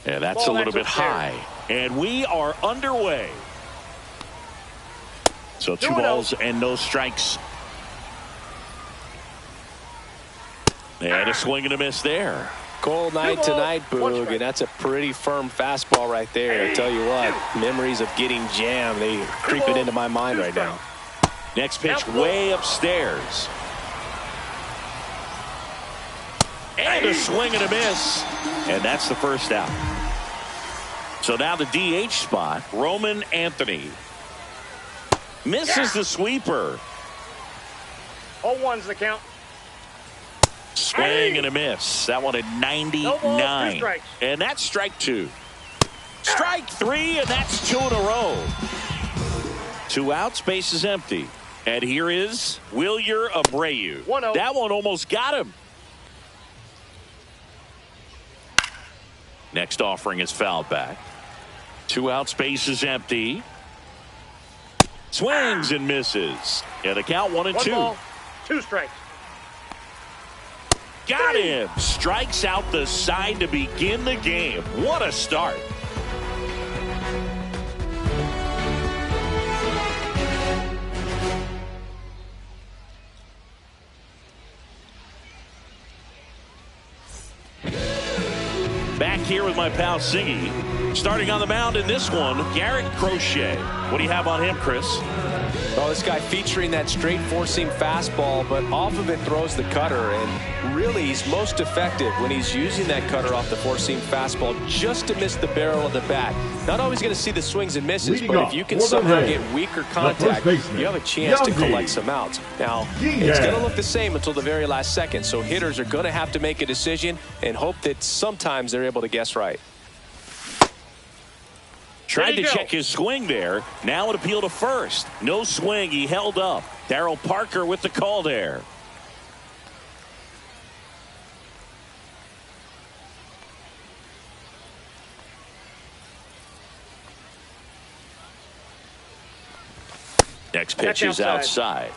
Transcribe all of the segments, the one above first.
Yeah, that's a little bit high. And we are underway. So 2 balls and no strikes. And a swing and a miss there. Cold night tonight, Boog, and that's a pretty firm fastball right there. I tell you what, memories of getting jammed, they creeping into my mind right now. Next pitch way upstairs. And a swing and a miss. And that's the first out. So now the DH spot, Roman Anthony. Misses the sweeper. 0-1's the count. Swing and a miss. That one at 99. And that's strike 2. Strike 3, and that's 2 in a row. 2 outs, base is empty. And here is Wilyer Abreu. 1-0. That one almost got him. Next offering is fouled back. 2 outs, base is empty. Swings and misses. And the count 1-2. 1 ball, 2 strikes. Got him. Strikes out the side to begin the game. What a start. Back here with my pal Siggy. Starting on the mound in this one, Garrett Crochet. What do you have on him, Chris? Well, this guy featuring that straight four-seam fastball, but off of it throws the cutter, and really he's most effective when he's using that cutter off the four-seam fastball just to miss the barrel of the bat. Not always going to see the swings and misses, but if you can somehow get weaker contact, you have a chance to collect some outs. Now, it's going to look the same until the very last second, so hitters are going to have to make a decision and hope that sometimes they're able to guess right. Tried to check his swing there. Now an appeal to first. No swing. He held up. Darryl Parker with the call there. Next pitch is outside.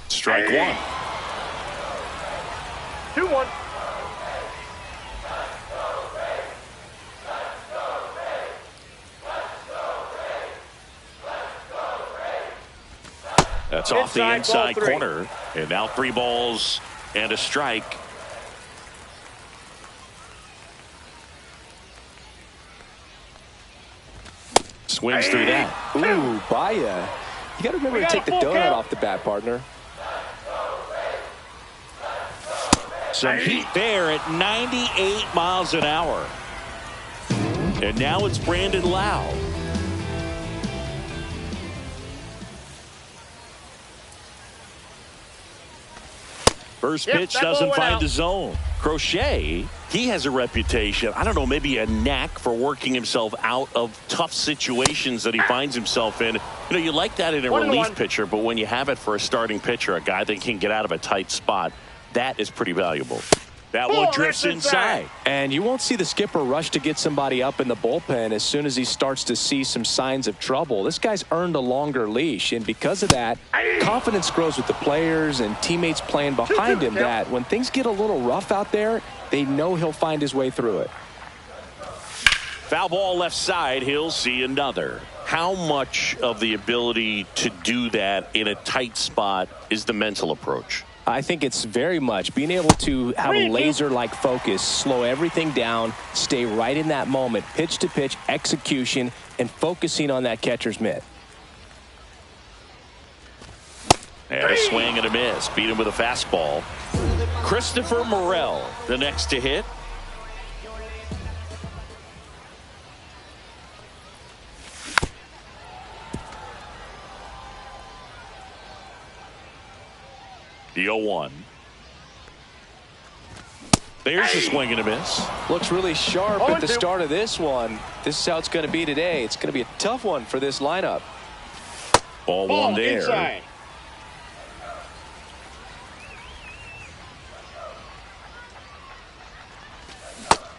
Strike 1. 2-1. That's off the inside corner. And now 3 balls and a strike. Swings through that. Ooh, Baya. You got to remember to take the donut off the bat, partner. Some heat there at 98 miles an hour. And now it's Brandon Lau. First pitch doesn't find the zone. Crochet, he has a reputation, I don't know, maybe a knack for working himself out of tough situations that he finds himself in. You know, you like that in a relief pitcher, but when you have it for a starting pitcher, a guy that can get out of a tight spot, that is pretty valuable. That one drifts inside. And you won't see the skipper rush to get somebody up in the bullpen as soon as he starts to see some signs of trouble. This guy's earned a longer leash, and because of that, confidence grows with the players and teammates playing behind him that when things get a little rough out there, they know he'll find his way through it. Foul ball left side. He'll see another. How much of the ability to do that in a tight spot is the mental approach? I think it's very much being able to have a laser-like focus, slow everything down, stay right in that moment, pitch-to-pitch execution, and focusing on that catcher's mitt. And a swing and a miss. Beat him with a fastball. Christopher Morel, the next to hit. The 0-1. There's a swing and a miss. Looks really sharp at the start of this one. This is how it's going to be today. It's going to be a tough one for this lineup. Ball one there. Inside.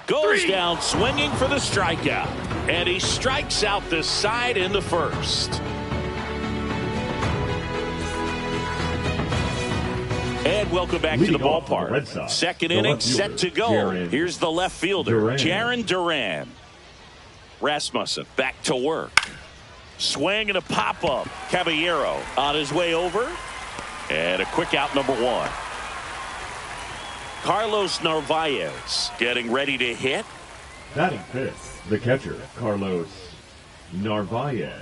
Goes down swinging for the strikeout. And he strikes out the side in the first. And welcome back to the ballpark. Second inning set to go. Here's the left fielder, Jarren Duran. Rasmussen back to work. Swing and a pop-up. Caballero on his way over. And a quick out, number 1. Carlos Narvaez getting ready to hit. Batting fifth, the catcher, Carlos Narvaez.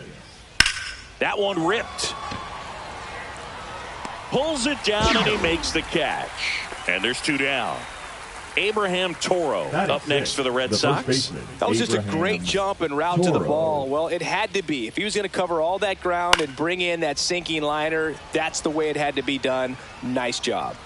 That one ripped. Pulls it down and he makes the catch. And there's 2 down. Abraham Toro up next for the Red Sox. That was just a great jump and route to the ball. Well, it had to be. If he was going to cover all that ground and bring in that sinking liner, that's the way it had to be done. Nice job.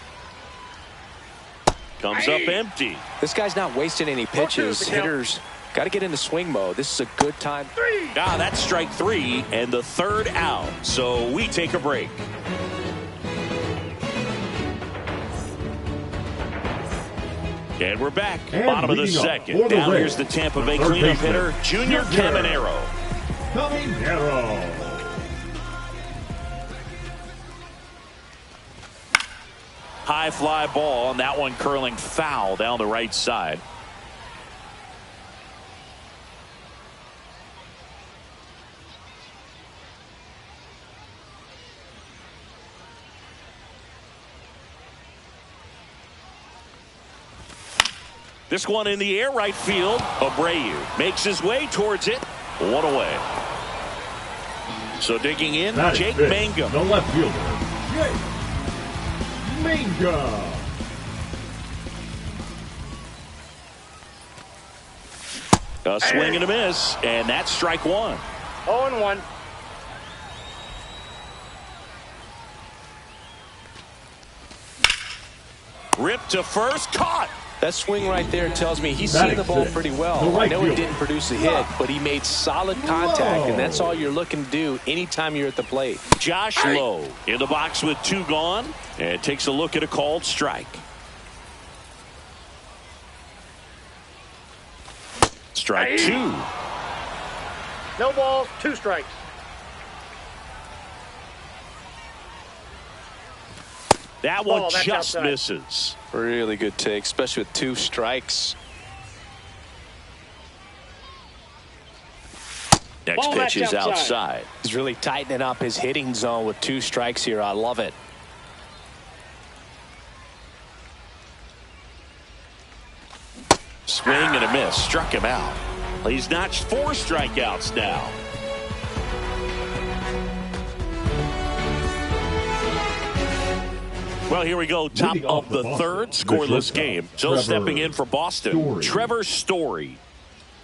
Comes up empty. This guy's not wasting any pitches. Hitters got to get into swing mode. This is a good time. That's strike 3 and the 3rd out. So we take a break. And we're back. Bottom of the second. Down here's the Tampa Bay cleanup hitter, Junior Caminero. High fly ball, and that one curling foul down the right side. This one in the air, right field. Abreu makes his way towards it. 1 away. So digging in, Jake Mangum. The left fielder, Jake Mangum. A swing and a miss, and that's strike 1. 0-1. Ripped to first, caught. That swing right there tells me he's seen the ball pretty well. I know he didn't produce a hit, but he made solid contact, and that's all you're looking to do anytime you're at the plate. Josh Lowe in the box with 2 gone, and takes a look at a called strike. Strike 2. No balls, 2 strikes. That one just misses. Really good take, especially with 2 strikes. Next pitch is outside. He's really tightening up his hitting zone with 2 strikes here. I love it. Swing and a miss. Struck him out. He's notched 4 strikeouts now. Well, here we go. Top of the 3rd, scoreless game. So stepping in for Boston, Trevor Story.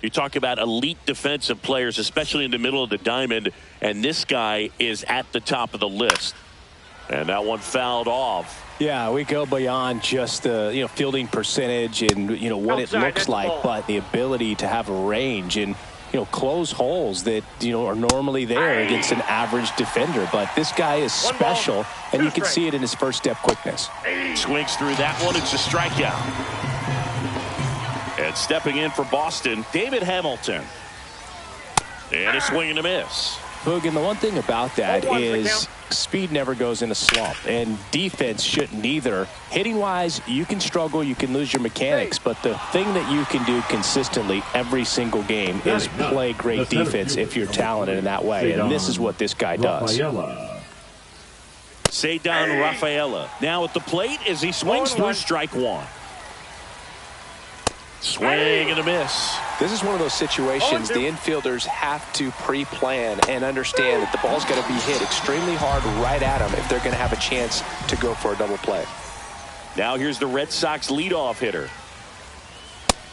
You talk about elite defensive players, especially in the middle of the diamond, and this guy is at the top of the list. And that one fouled off. Yeah, we go beyond just the fielding percentage and what it looks like, but the ability to have a range and close holes that are normally there against an average defender. But this guy is special, and you can see it in his first step quickness. Swings through that one. It's a strikeout. And stepping in for Boston, David Hamilton. And a swing and a miss. Boog, and the one thing about that is speed never goes in a slump, and defense shouldn't either. Hitting wise, you can struggle, you can lose your mechanics, but the thing that you can do consistently every single game is play great defense if you're talented in that way, and this is what this guy does. Ceddanne Rafaela now at the plate as he swings through strike 1. Swing and a miss. This is one of those situations the infielders have to pre-plan and understand that the ball's got to be hit extremely hard right at them if they're going to have a chance to go for a double play. Now here's the Red Sox leadoff hitter.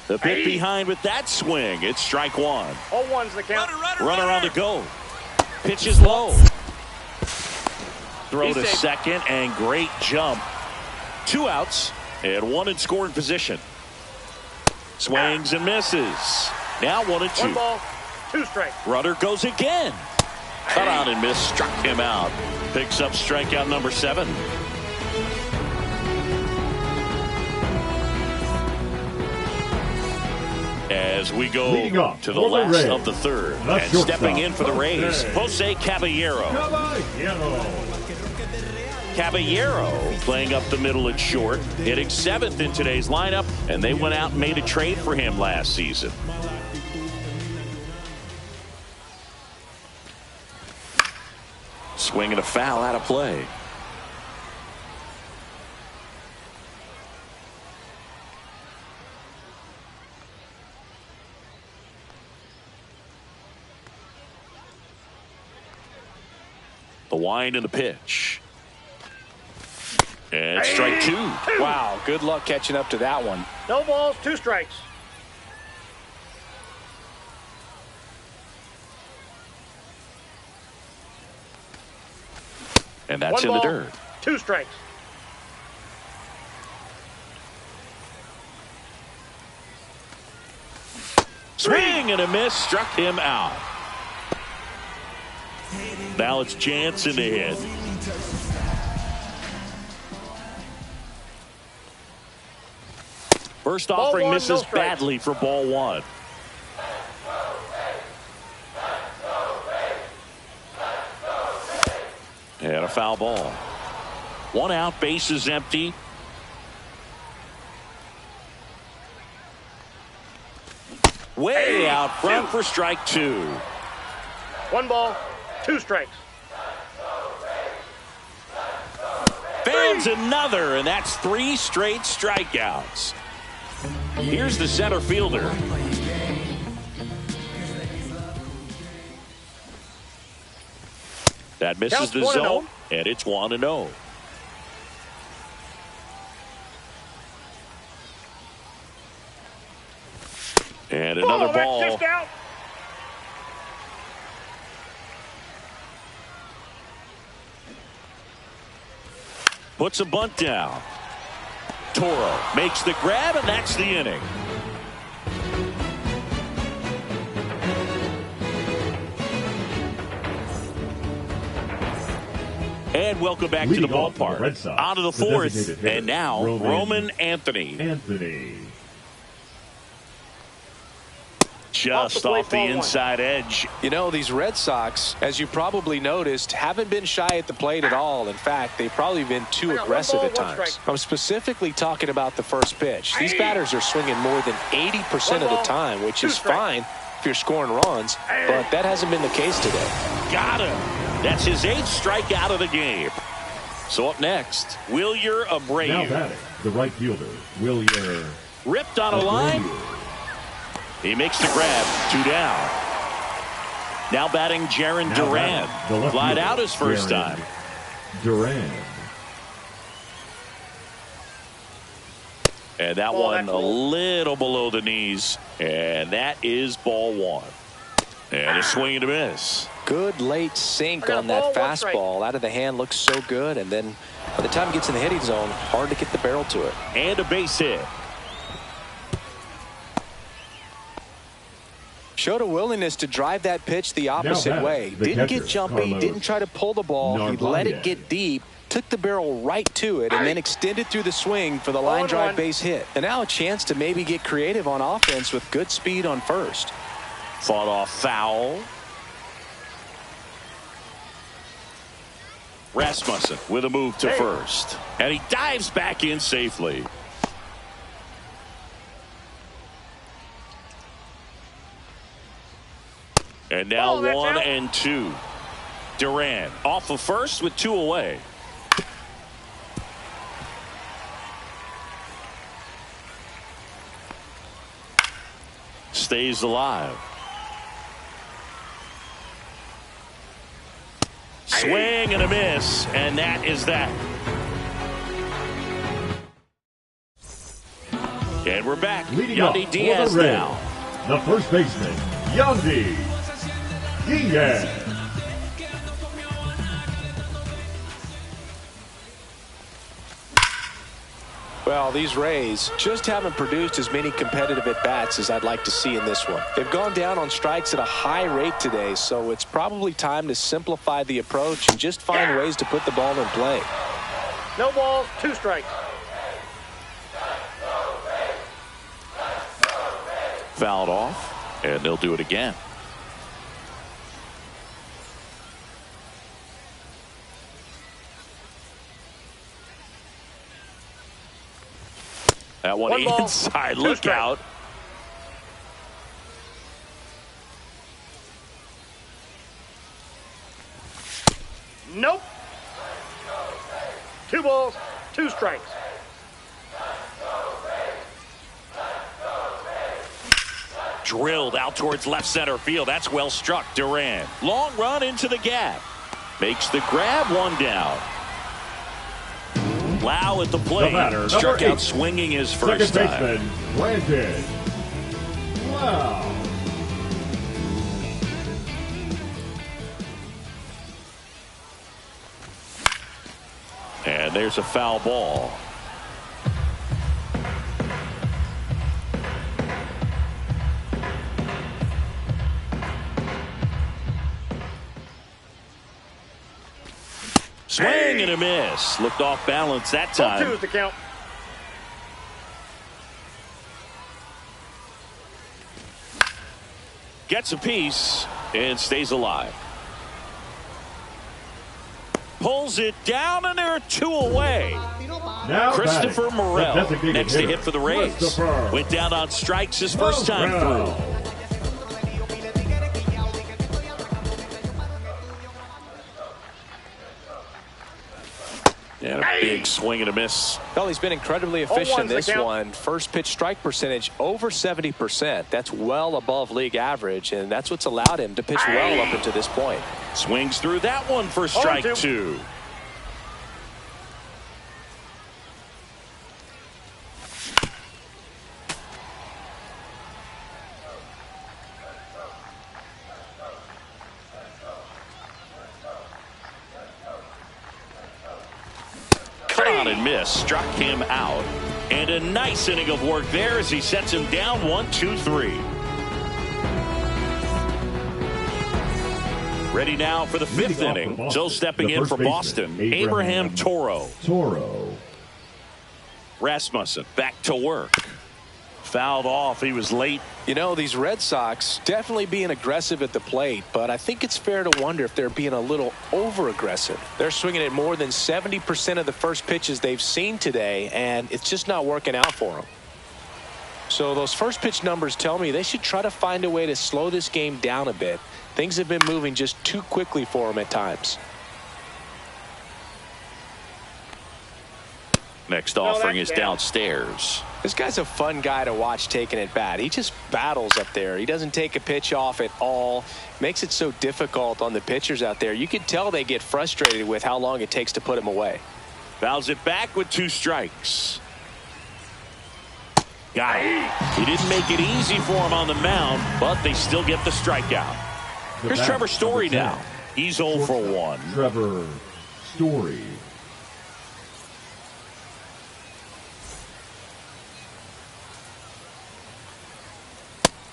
The bit behind with that swing. It's strike 1. 0-1's the count. Runner on the go. Pitch is low. Throw to second and great jump. 2 outs and 1 in scoring position. Swings and misses. Now 1-2. 1 ball, 2 strikes. Runner goes again. Cut on and miss. Struck him out. Picks up strikeout number 7. As we go to the last of the 3rd. And stepping in for the Rays, Jose Caballero. Caballero playing up the middle at short, hitting 7th in today's lineup, and they went out and made a trade for him last season. Swing and a foul out of play. The wind and the pitch. And strike 2. Wow, good luck catching up to that one. No balls, 2 strikes. And that's in the dirt. 2 strikes. Swing and a miss, struck him out. Now it's Jansen to hit. First offering one, misses no badly for ball 1. And a foul ball. 1 out, base is empty. Way out front for strike 2. 1 ball, 2 strikes. Fans another, and that's 3 straight strikeouts. Here's the center fielder. That misses the zone, and it's 1-0. And another ball. That's just out. Puts a bunt down. Toro makes the grab, and that's the inning. And welcome back to the ballpark. Out of the 4th, and now Roman Anthony. Just off the inside edge. You know, these Red Sox, as you probably noticed, haven't been shy at the plate at all. In fact, they've probably been too aggressive at times. I'm specifically talking about the first pitch. These batters are swinging more than 80% of the time, which is fine if you're scoring runs, but that hasn't been the case today. Got him. That's his 8th strikeout of the game. So up next, Wilyer Abreu. Now batting, the right fielder, Wilyer. Ripped on a line. He makes the grab. 2 down. Now batting Jaron Duran. Flied out his first time. Duran. And that one a little below the knees. And that is ball 1. And a swing and a miss. Good late sink on that fastball. Out of the hand, looks so good. And then by the time it gets in the hitting zone, hard to get the barrel to it. And a base hit. Showed a willingness to drive that pitch the opposite way. Didn't get jumpy, didn't try to pull the ball. He let it get deep, took the barrel right to it, and then extended through the swing for the line drive base hit. And now a chance to maybe get creative on offense with good speed on first. Fought off foul. Rasmussen with a move to first. And he dives back in safely. And now 1 and 2. Duran off of first with 2 away. Stays alive. Swing and a miss, and that is that. And we're back. Yandy Diaz now. The first baseman, Yandy Diaz. Well, these Rays just haven't produced as many competitive at-bats as I'd like to see in this one. They've gone down on strikes at a high rate today, so it's probably time to simplify the approach and just find ways to put the ball in play. No balls, 2 strikes. Fouled off, and they'll do it again. That one ball, inside. two Look strikes. out. Nope. 2 balls, 2 strikes. Drilled out towards left center field. That's well struck. Duran. Long run into the gap. Makes the grab, 1 down. Lau at the plate. Struck out swinging his first Second time. baseman, Brandon Lau. And there's a foul ball. Swing and a miss. Looked off balance that time. 2 is the count. Gets a piece and stays alive. Pulls it down, and there are 2 away. Now Christopher batting, Morel the designated next to hitter, hit for the Rays. Christopher Went down on strikes his first time Morel. through. And a big swing and a miss. Well, he's been incredibly efficient in 0-1's the this count. one. First pitch strike percentage over 70%. That's well above league average, and that's what's allowed him to pitch well up until this point. Swings through that one for strike 0-2. 2. Caught and missed. Struck him out. And a nice inning of work there as he sets him down 1-2-3. Ready now for the 5th inning. So stepping in for Boston, Abraham Toro. Rasmussen back to work. Fouled off. He was late. You know, these Red Sox definitely being aggressive at the plate, but I think it's fair to wonder if they're being a little over-aggressive. They're swinging at more than 70% of the first pitches they've seen today, and it's just not working out for them. So those first pitch numbers tell me they should try to find a way to slow this game down a bit. Things have been moving just too quickly for them at times. Next offering is downstairs. This guy's a fun guy to watch taking at bat. He just battles up there. He doesn't take a pitch off at all. Makes it so difficult on the pitchers out there. You can tell they get frustrated with how long it takes to put him away. Fouls it back with 2 strikes. Got it. He didn't make it easy for him on the mound, but they still get the strikeout. Here's Trevor Story now. He's 0 for 1. Trevor Story.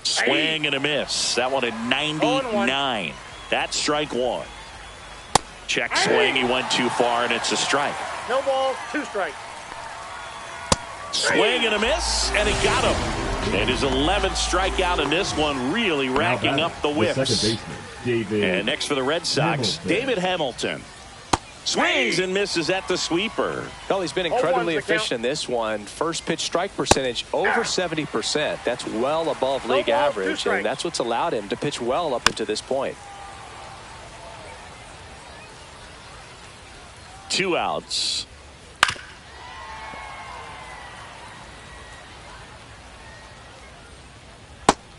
Swing and a miss. That one at 99. That's strike 1. Check swing. He went too far, and it's a strike. No balls, 2 strikes. Swing and a miss, and he got him. And his 11th strikeout in this one, really racking up the whiffs. Second baseman, David. And next for the Red Sox, Hamilton. David Hamilton. Swings and misses at the sweeper. Well, he's been incredibly 0-1's the count. efficient in this one. First pitch strike percentage over 70%. That's well above league balls, 2 average, strikes. and that's what's allowed him to pitch well up until this point. 2 outs.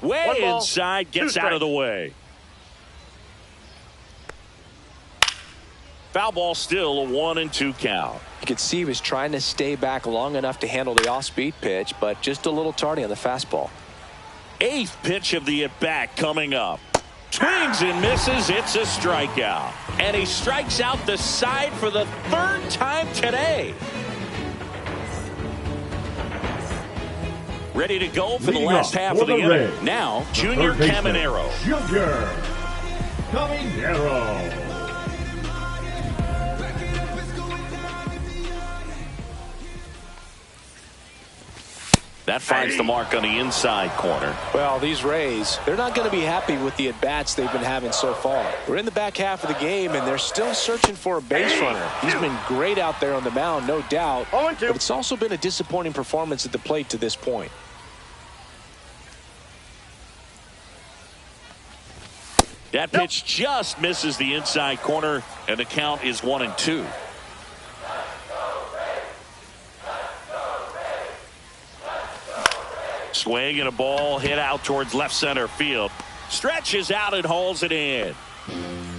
Way 1 ball, inside, 2 gets out of the way. Foul ball, still a 1-2 count. You could see he was trying to stay back long enough to handle the off-speed pitch, but just a little tardy on the fastball. 8th pitch of the at-bat coming up. Swings and misses. It's a strikeout. And he strikes out the side for the 3rd time today. Ready to go for the Leading last off half for of the the inning. Rays, Now, the Junior third baseman, Caminero. Junior Caminero. that finds the mark on the inside corner. Well, these Rays, they're not going to be happy with the at-bats they've been having so far. We're in the back half of the game, and they're still searching for a base runner. He's been great out there on the mound, no doubt, but it's also been a disappointing performance at the plate to this point. That pitch just misses the inside corner, and the count is 1-2. Swing and a ball hit out towards left center field. Stretches out and hauls it in.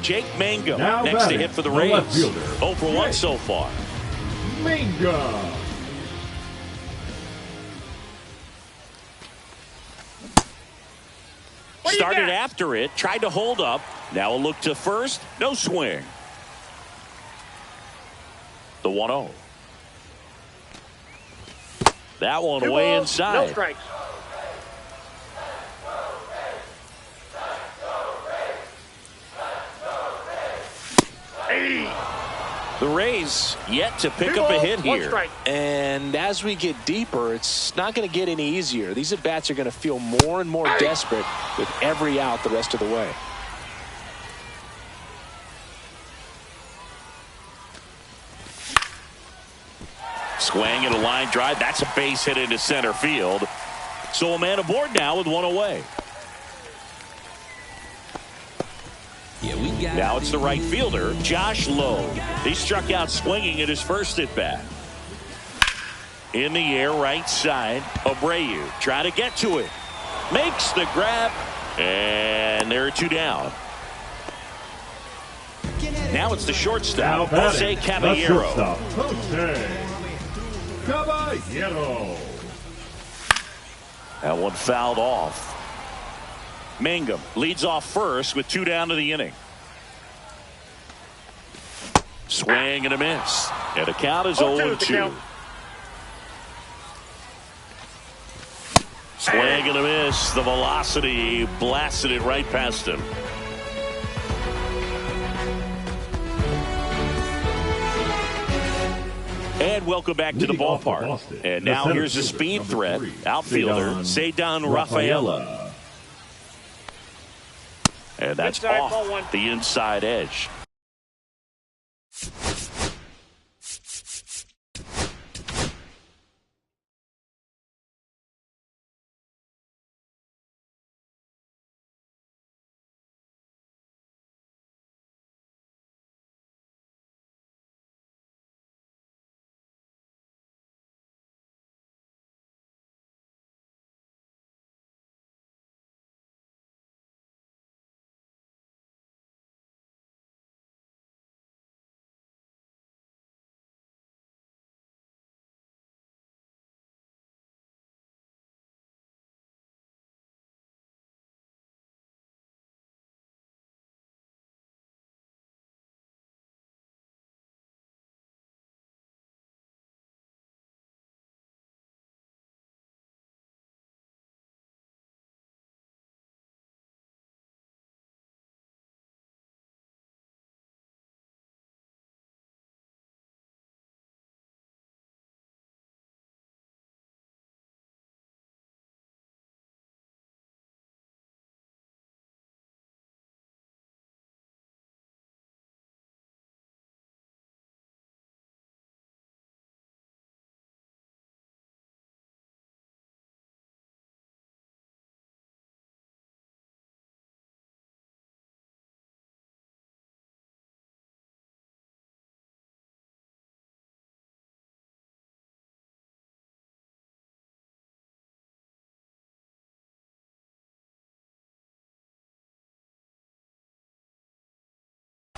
Jake Mangum next to hit for the Rays. 0 for 1 so far. Mangum. Started after it, tried to hold up. Now a look to first, no swing. The 1-0. That one way inside. No strikes. The Rays yet to pick up a hit here. And as we get deeper, it's not going to get any easier. These at-bats are going to feel more and more desperate with every out the rest of the way. Swing and a line drive. That's a base hit into center field. So a man aboard now with one away. Now it's the right fielder, Josh Lowe. He struck out swinging at his first at bat. In the air, right side. Abreu trying to get to it. Makes the grab. And there are 2 down. Now it's the shortstop, Jose Caballero. Jose Caballero. That one fouled off. Mangum leads off first with 2 down to the inning. Swing and a miss. And the count is 0-2. Swing and a miss. The velocity blasted it right past him. And welcome back to the ballpark. And now here's the speed threat. Outfielder, Ceddanne Rafaela. And that's off the inside edge.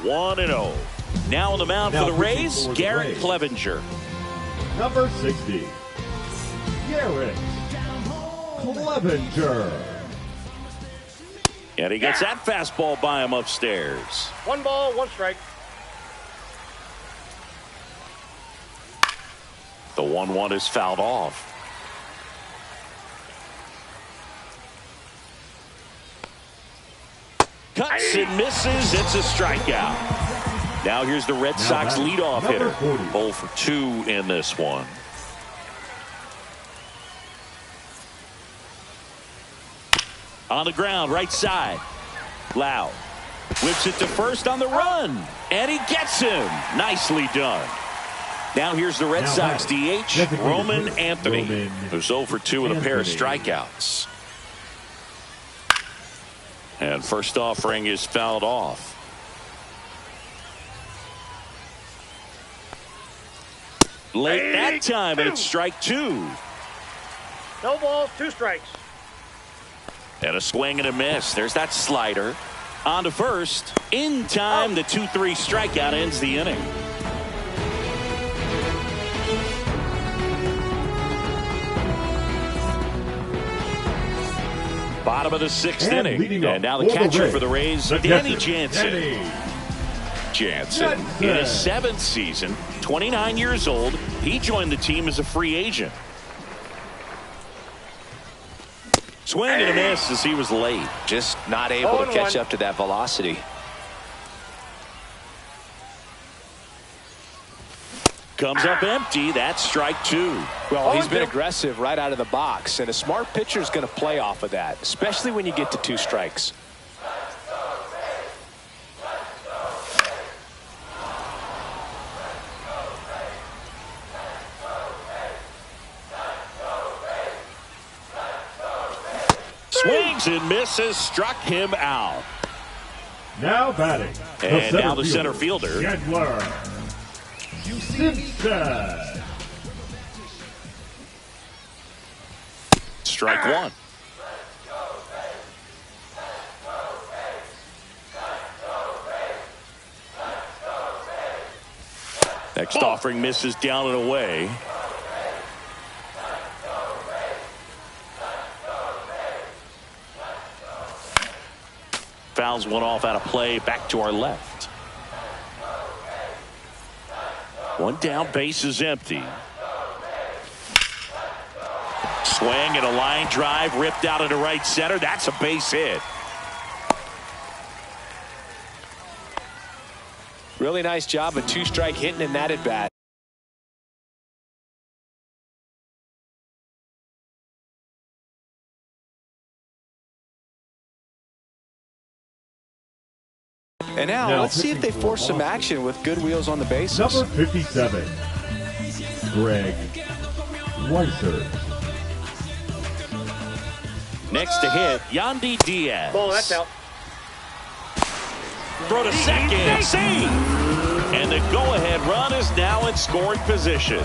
One and 0. Now on the mound for the Rays, Garrett Clevenger. Number 60, Garrett Clevenger. And he gets that fastball by him upstairs. 1 ball, 1 strike. The 1-1 is fouled off. Cuts and misses. It's a strikeout. Now here's the Red Sox leadoff hitter. 0 for 2 in this one. On the ground, right side. Lau whips it to first on the run, and he gets him. Nicely done. Now here's the Red Sox DH, Roman Anthony, who's 0 for 2 with a pair of strikeouts. And first offering is fouled off. Late that time, and it's strike 2. No balls, 2 strikes. And a swing and a miss. There's that slider. On to first. In time, the 2-3 strikeout ends the inning. Bottom of the 6th inning. And now the catcher for the Rays, Danny Jansen. Jansen, in his 7th season, 29 years old, he joined the team as a free agent. Swing and a miss as he was late. Just not able to catch up to that velocity. Comes up empty. That's strike 2. Well, he's been aggressive right out of the box, and a smart pitcher is going to play off of that, especially when you get to 2 strikes. Swings and misses, struck him out. Now batting. And now the center fielder. Simpson. Strike 1. Next offering misses down and away. Fouls one off out of play, back to our left. One down, base is empty. Swing and a line drive ripped out into right center. That's a base hit. Really nice job of 2-strike hitting in that at bat. And now let's see if they force some action with good wheels on the bases. Number 57, Greg Weiser. Next to hit, Yandy Diaz. Ball, that's out. Throw to second, save! And the go-ahead run is now in scoring position.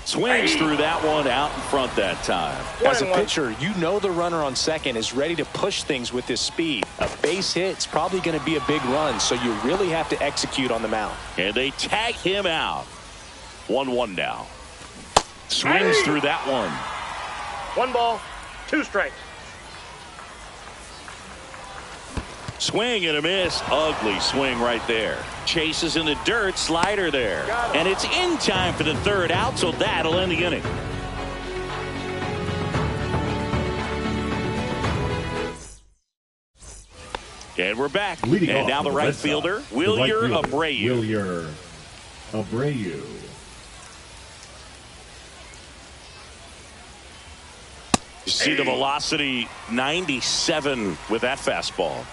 Swings through that one out in front that time. As a pitcher, you know the runner on second is ready to push things with his speed. A base hit's probably going to be a big run, so you really have to execute on the mound. And they tag him out. 1-1 now. Swings through that one. 1 ball, 2 strikes. Swing and a miss. Ugly swing right there. Chases in the dirt. Slider there. And it's in time for the 3rd out, so that'll end the inning. And we're back. And now the right fielder, Wilyer Abreu. You see the velocity, 97 with that fastball.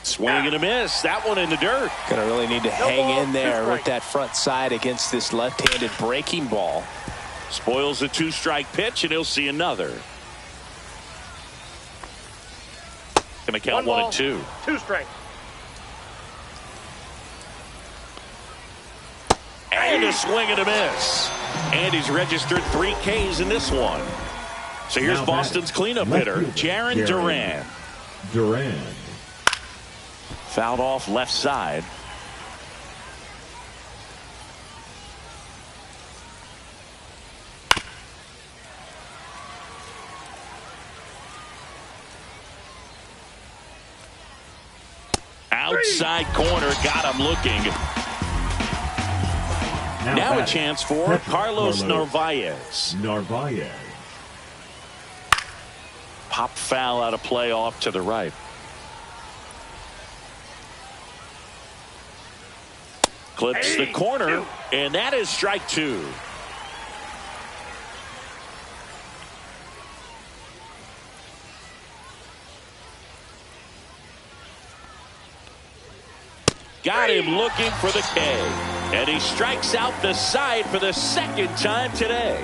Swing and a miss. That one in the dirt. Gonna really need to hang in there with that front side against this left-handed breaking ball. Spoils a 2-strike pitch, and he'll see another. Gonna count 1 and 2. 2 strikes. And a swing and a miss. And he's registered 3 Ks in this one. So here's Boston's cleanup hitter, Jarren Duran. Fouled off left side. Outside corner, got him looking. Now a chance for Carlos Narvaez. Pop foul out of play off to the right. Clips the corner, and that is strike 2. Got him looking for the K. And he strikes out the side for the second time today.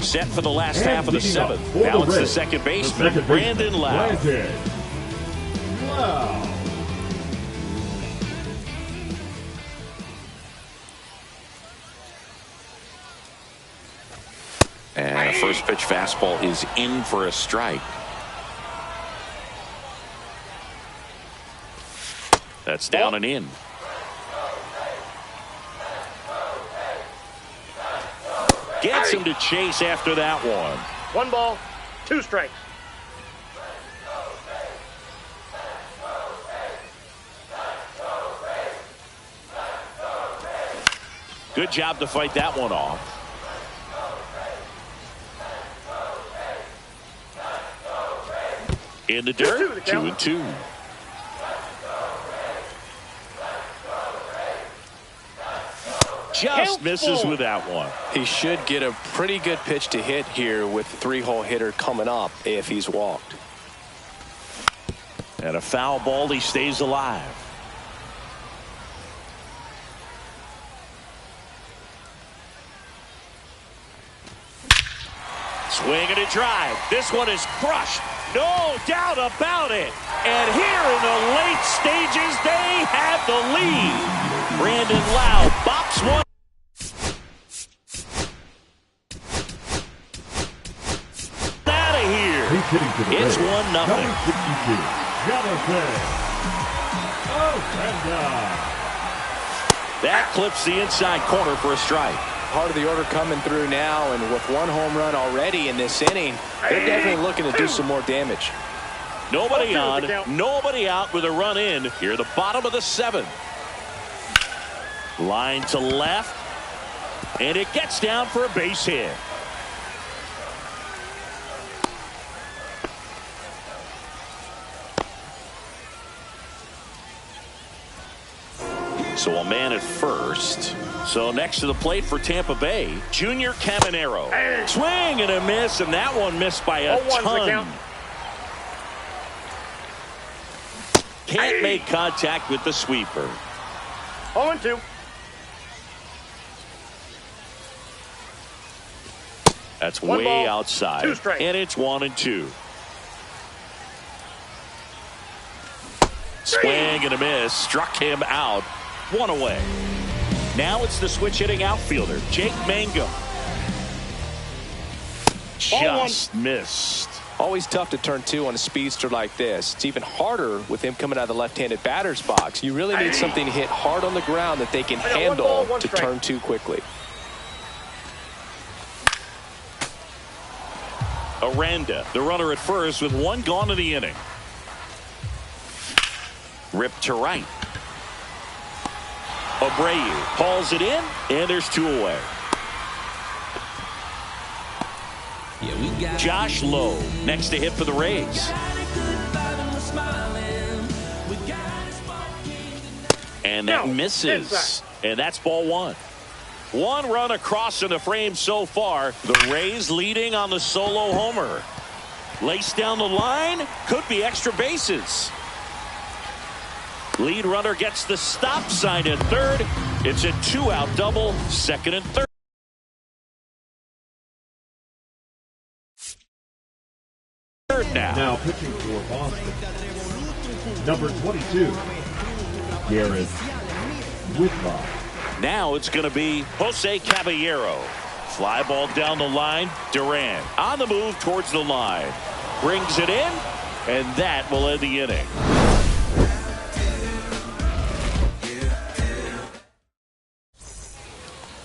Set for the last half of the seventh. Now it's the second baseman, Brandon Lau. And a first pitch fastball is in for a strike. That's down and in. Gets him to chase after that one. 1 ball, 2 strikes. Good job to fight that one off. In the dirt, 2-2. Just misses with that one. He should get a pretty good pitch to hit here with the 3-hole hitter coming up if he's walked. And a foul ball, he stays alive. Swing and a drive. This one is crushed. No doubt about it. And here in the late stages, they have the lead. Brandon Lau bops one. Out of here. It's 1-0. That clips the inside corner for a strike. Part of the order coming through now, and with 1 home run already in this inning, they're definitely looking to do some more damage. Nobody on, nobody out with a run in here at the bottom of the 7th. Line to left, and it gets down for a base hit. So a man at first. So next to the plate for Tampa Bay, Junior Caminero. Swing and a miss, and that one missed by a ton. Can't make contact with the sweeper. 0-2. That's way outside. 2 strikes. And it's 1-2. Swing and a miss. Struck him out. 1 away. Now it's the switch hitting outfielder, Jake Mangum. Just missed. Always tough to turn 2 on a speedster like this. It's even harder with him coming out of the left-handed batter's box. You really need something to hit hard on the ground that they can handle to turn 2 quickly. Aranda, the runner at first with 1 gone in the inning. Ripped to right. Abreu hauls it in, and there's 2 away. Josh Lowe next to hit for the Rays. And that misses. And that's ball 1. 1 run across in the frame so far. The Rays leading on the solo homer. Laced down the line. Could be extra bases. Lead runner gets the stop sign at third. It's a 2-out double, second and third. Now pitching for Boston, number 22, Garrett Whitlock. Now it's going to be Jose Caballero. Fly ball down the line. Duran on the move towards the line. Brings it in, and that will end the inning.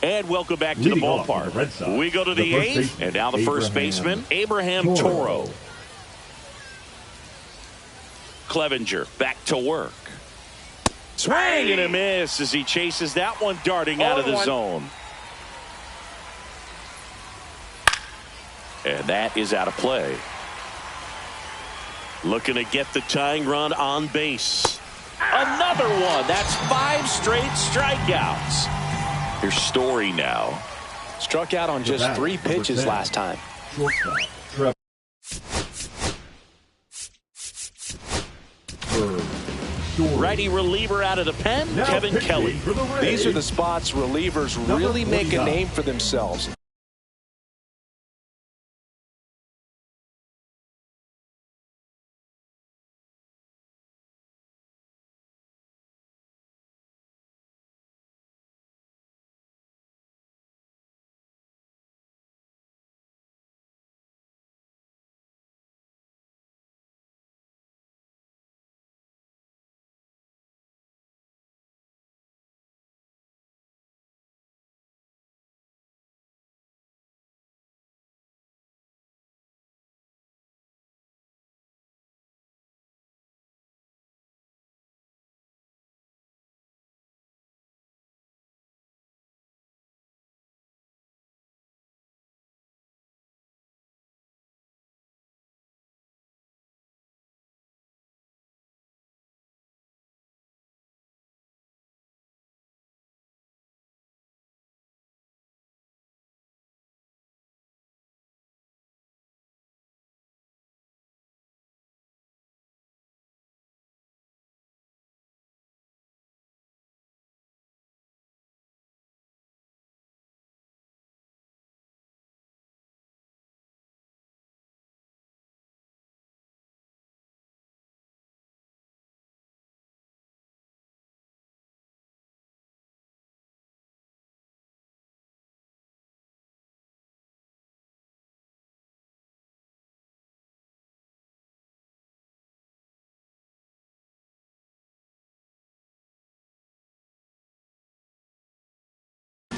And welcome back to the ballpark. We go to the 8th, and now the first baseman, Abraham Toro. Clevenger back to work. Swing and a miss as he chases that one darting out of the zone. And that is out of play. Looking to get the tying run on base. Another one. That's 5 straight strikeouts. Here's Story now. Struck out on just 3 pitches last time. Righty reliever out of the pen, Now Kevin Kelly. These are the spots relievers really make a name for themselves.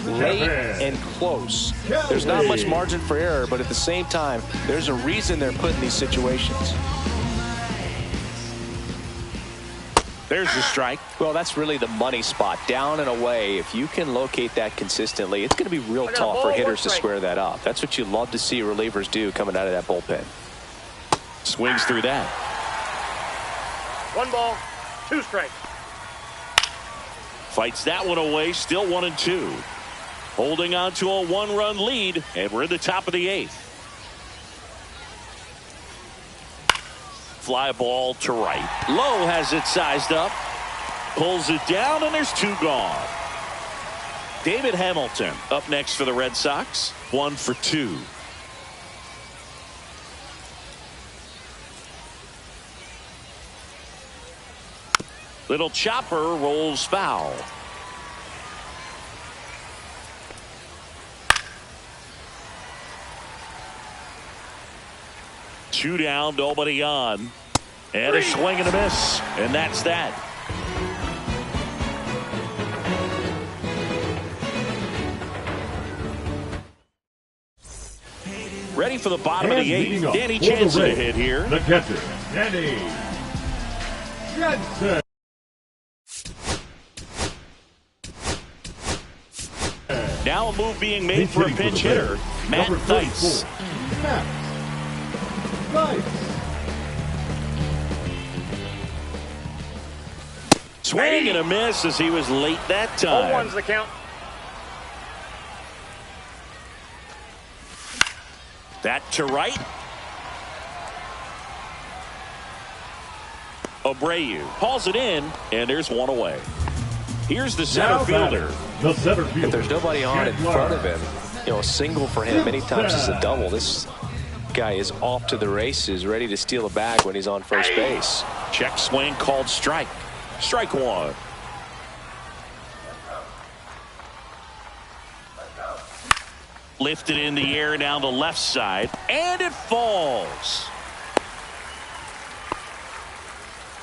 Late and close. There's not much margin for error, but at the same time, there's a reason they're put in these situations. There's the strike. Well, that's really the money spot, down and away. If you can locate that consistently, it's going to be real tough for hitters to square that up. That's what you love to see relievers do coming out of that bullpen. Swings through that. 1 ball, 2 strikes. Fights that one away, still 1-2. Holding on to a 1-run lead, and we're in the top of the 8th. Fly ball to right. Low has it sized up. Pulls it down, and there's 2 gone. David Hamilton up next for the Red Sox. 1 for 2. Little chopper rolls foul. Two down, nobody on. And a swing and a miss. And that's that. Ready for the bottom of the 8th. Danny Jansen to hit here. The catcher, Danny Jansen. Now a move being made for a pinch hitter, Matt Thaiss. Swing and a miss as he was late that time. 0-1's the count. That to right. Abreu hauls it in, and there's one away. Here's the center fielder. The center fielder. If there's nobody on in front of him, you know, a single for him many times is a double. This guy is off to the races, ready to steal a bag when he's on first base. Check swing called strike. Strike 1. Lifted in the air down the left side, and it falls.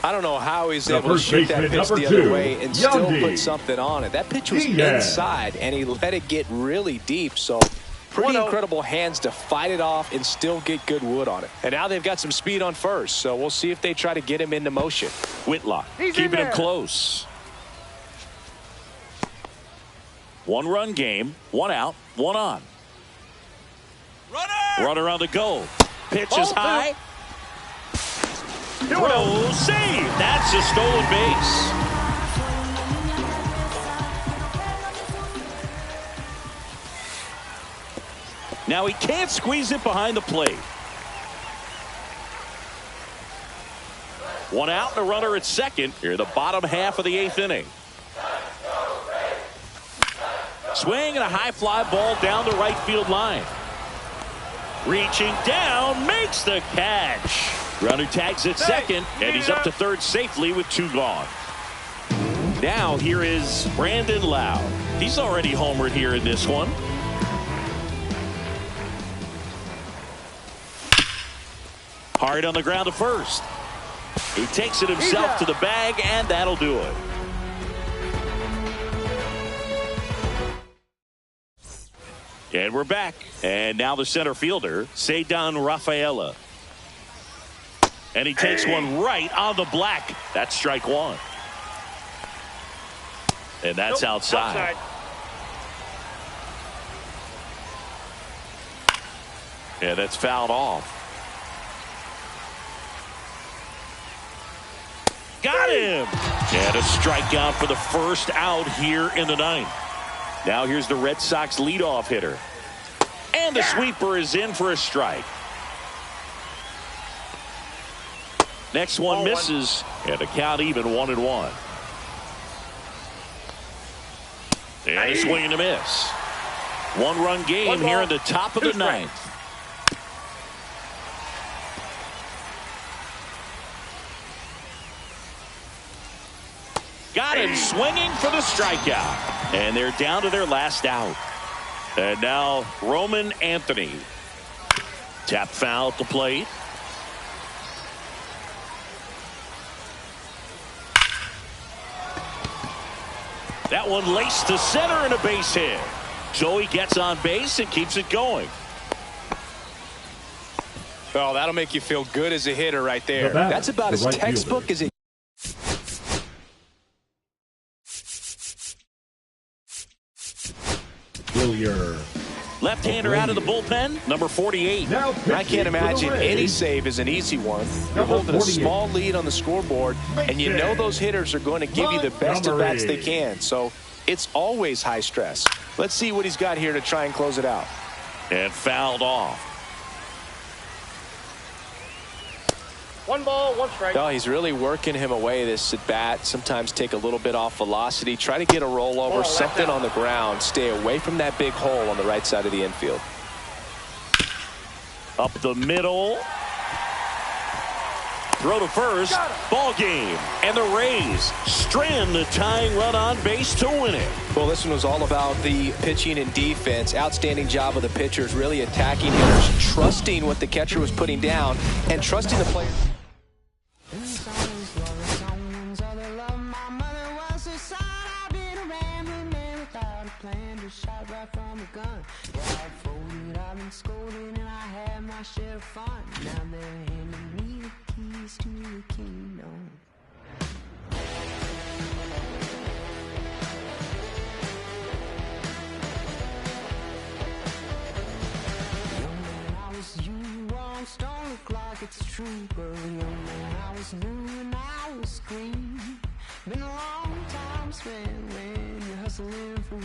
I don't know how he's able to shoot that pitch the other way and still put something on it. That pitch was inside, and he let it get really deep. So pretty incredible hands to fight it off and still get good wood on it. And now they've got some speed on first, so we'll see if they try to get him into motion. Whitlock keeping him close. 1-run game, 1 out, 1 on. Runner on the go. Pitch is high. Throw, save. That's a stolen base. Now he can't squeeze it behind the plate. One out and a runner at second here in the bottom half of the 8th inning. Swing and a high fly ball down the right field line. Reaching down, makes the catch. Runner tags at second, and he's up to third safely with 2 gone. Now here is Brandon Lowe. He's already homered here in this one. Hard on the ground to first. He takes it himself to the bag, and that'll do it. And we're back. And now the center fielder, Ceddanne Rafaela. And he takes one right on the black. That's strike 1. And that's outside. And that's fouled off. Got him! And a strikeout for the first out here in the 9th. Now here's the Red Sox leadoff hitter. And the sweeper is in for a strike. Next one misses. And a count even 1-1. And a swing and a miss. 1-run game here in the top of the 9th. Got him swinging for the strikeout. And they're down to their last out. And now Roman Anthony. Tap foul at the plate. That one laced to center and a base hit. So he gets on base and keeps it going. Well, that'll make you feel good as a hitter right there. That's about as textbook as it. Left-hander out of the bullpen, number 48. I can't imagine any save is an easy one. You're holding a small lead on the scoreboard, and you know those hitters are going to give you the best at bats they can. So it's always high stress. Let's see what he's got here to try and close it out. And fouled off. 1 ball, 1 strike. Oh, he's really working him away this at bat. Sometimes take a little bit off velocity. Try to get a rollover, something on the ground. Stay away from that big hole on the right side of the infield. Up the middle. Throw to first. Ball game. And the Rays strand the tying run on base to win it. Well, this one was all about the pitching and defense. Outstanding job of the pitchers, really attacking hitters, trusting what the catcher was putting down, and trusting the player. To the kingdom. Young man, I was you, almost don't look like it's true, but young man, I was new and I was green. Been a long time spent when you're hustling for